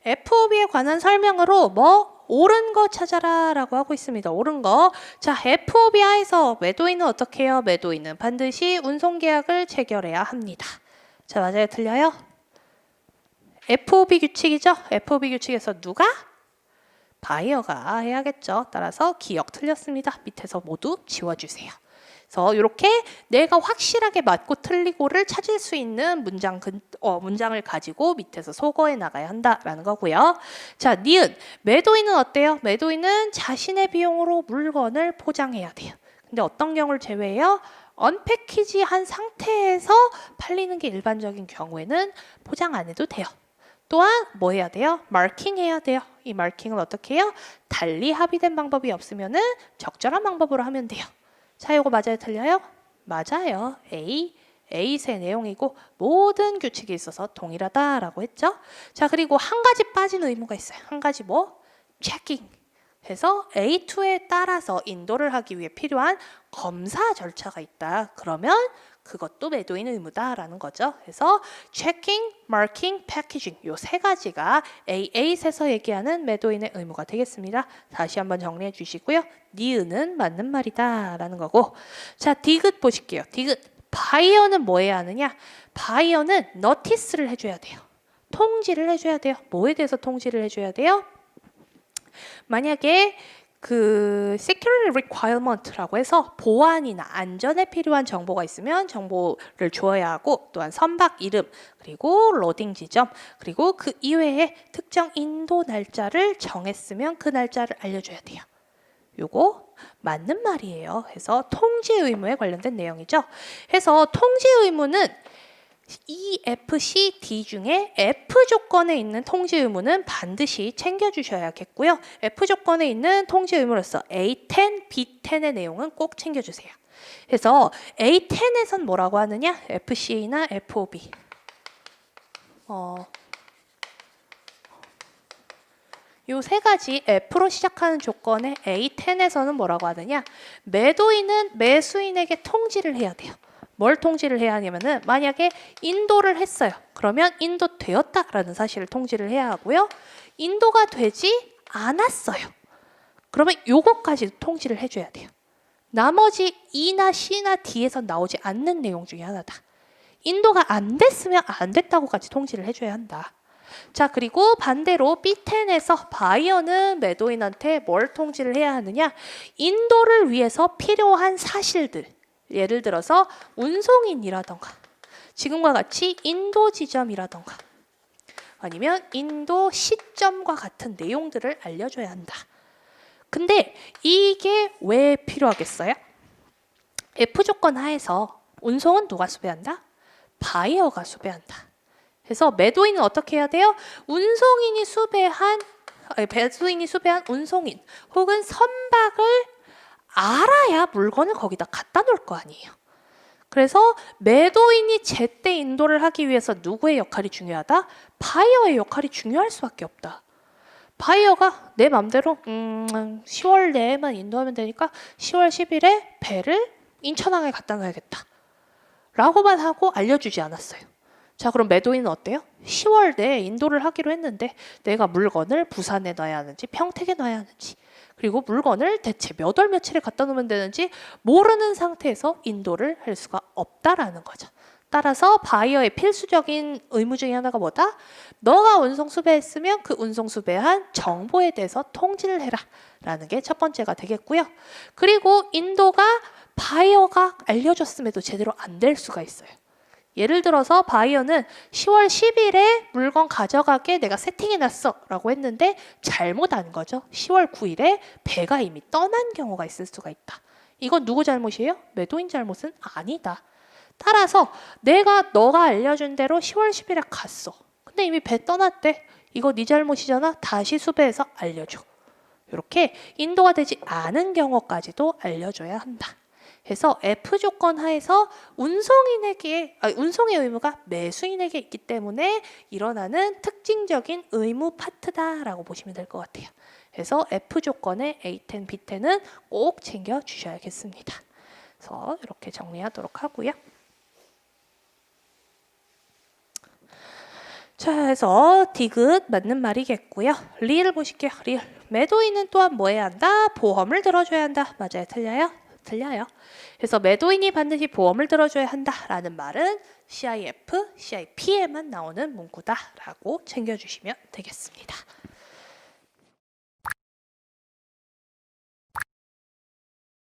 FOB에 관한 설명으로 뭐 옳은 거 찾아라 라고 하고 있습니다. 옳은 거. 자, FOB 하에서 매도인은 어떻게 해요? 매도인은 반드시 운송계약을 체결해야 합니다. 자, 맞아요? 틀려요? FOB 규칙이죠? FOB 규칙에서 누가? 바이어가 해야겠죠. 따라서 기억 틀렸습니다. 밑에서 모두 지워주세요. 그래서 이렇게 내가 확실하게 맞고 틀리고를 찾을 수 있는 문장을 가지고 밑에서 소거해 나가야 한다라는 거고요. 자, 니은. 매도인은 어때요? 매도인은 자신의 비용으로 물건을 포장해야 돼요. 근데 어떤 경우를 제외해요? 언패키지한 상태에서 팔리는 게 일반적인 경우에는 포장 안 해도 돼요. 또한 뭐 해야 돼요? 마킹 해야 돼요. 이 마킹은 어떻게 해요? 달리 합의된 방법이 없으면은 적절한 방법으로 하면 돼요. 자, 이거 맞아요? 틀려요? 맞아요. A의 내용이고 모든 규칙에 있어서 동일하다라고 했죠. 자, 그리고 한 가지 빠진 의무가 있어요. 한 가지 뭐? 체킹. 해서 A2에 따라서 인도를 하기 위해 필요한 검사 절차가 있다. 그러면 그것도 매도인 의무다라는 거죠. 그래서 checking, marking, packaging 요 세 가지가 A8에서 얘기하는 매도인의 의무가 되겠습니다. 다시 한번 정리해 주시고요. 니은은 맞는 말이다 라는 거고. 자, 디귿 보실게요. 디귿. 바이어는 뭐 해야 하느냐? 바이어는 notice를 해줘야 돼요. 통지를 해줘야 돼요. 뭐에 대해서 통지를 해줘야 돼요? 만약에 그 security requirement라고 해서 보안이나 안전에 필요한 정보가 있으면 정보를 주어야 하고, 또한 선박 이름, 그리고 로딩 지점, 그리고 그 이외에 특정 인도 날짜를 정했으면 그 날짜를 알려줘야 돼요. 요거 맞는 말이에요. 그래서 통지 의무에 관련된 내용이죠. 그래서 통지 의무는 E, F, C, D 중에 F 조건에 있는 통지 의무는 반드시 챙겨주셔야겠고요. F 조건에 있는 통지 의무로서 A10, B10의 내용은 꼭 챙겨주세요. 그래서 A10에선 뭐라고 하느냐? FCA나 FOB. 요 세 가지 F로 시작하는 조건의 A10에서는 뭐라고 하느냐? 매도인은 매수인에게 통지를 해야 돼요. 뭘 통지를 해야 하냐면은 만약에 인도를 했어요. 그러면 인도되었다라는 사실을 통지를 해야 하고요. 인도가 되지 않았어요. 그러면 요것까지 통지를 해줘야 돼요. 나머지 E나 C나 D에서 나오지 않는 내용 중에 하나다. 인도가 안 됐으면 안 됐다고까지 통지를 해줘야 한다. 자, 그리고 반대로 B10에서 바이어는 매도인한테 뭘 통지를 해야 하느냐? 인도를 위해서 필요한 사실들. 예를 들어서 운송인이라던가 지금과 같이 인도 지점이라던가 아니면 인도 시점과 같은 내용들을 알려줘야 한다. 근데 이게 왜 필요하겠어요? F 조건 하에서 운송은 누가 수배한다? 바이어가 수배한다. 그래서 매도인은 어떻게 해야 돼요? 매도인이 수배한 운송인 혹은 선박을 알아야 물건을 거기다 갖다 놓을 거 아니에요. 그래서 매도인이 제때 인도를 하기 위해서 누구의 역할이 중요하다? 바이어의 역할이 중요할 수밖에 없다. 바이어가 내 맘대로 10월 내에만 인도하면 되니까 10월 10일에 배를 인천항에 갖다 놔야겠다 라고만 하고 알려주지 않았어요. 자, 그럼 매도인은 어때요? 10월 내에 인도를 하기로 했는데 내가 물건을 부산에 놔야 하는지 평택에 놔야 하는지, 그리고 물건을 대체 몇 월 며칠에 갖다 놓으면 되는지 모르는 상태에서 인도를 할 수가 없다라는 거죠. 따라서 바이어의 필수적인 의무 중에 하나가 뭐다? 너가 운송 수배했으면 그 운송 수배한 정보에 대해서 통지를 해라 라는 게 첫 번째가 되겠고요. 그리고 인도가 바이어가 알려줬음에도 제대로 안 될 수가 있어요. 예를 들어서 바이어는 10월 10일에 물건 가져가게 내가 세팅해놨어 라고 했는데 잘못 안 거죠. 10월 9일에 배가 이미 떠난 경우가 있을 수가 있다. 이건 누구 잘못이에요? 매도인 잘못은 아니다. 따라서 너가 알려준 대로 10월 10일에 갔어. 근데 이미 배 떠났대. 이거 네 잘못이잖아. 다시 수배해서 알려줘. 이렇게 인도가 되지 않은 경우까지도 알려줘야 한다. 그래서 F 조건 하에서 운송의 의무가 매수인에게 있기 때문에 일어나는 특징적인 의무 파트다라고 보시면 될 것 같아요. 그래서 F 조건의 A10, B10은 꼭 챙겨 주셔야겠습니다. 그래서 이렇게 정리하도록 하고요. 자, 해서 디귿 맞는 말이겠고요. 리을 보실게요. 리을. 매도인은 또한 뭐 해야 한다? 보험을 들어줘야 한다. 맞아요? 틀려요? 틀려요. 그래서 매도인이 반드시 보험을 들어줘야 한다라는 말은 CIF, CIP에만 나오는 문구다라고 챙겨주시면 되겠습니다.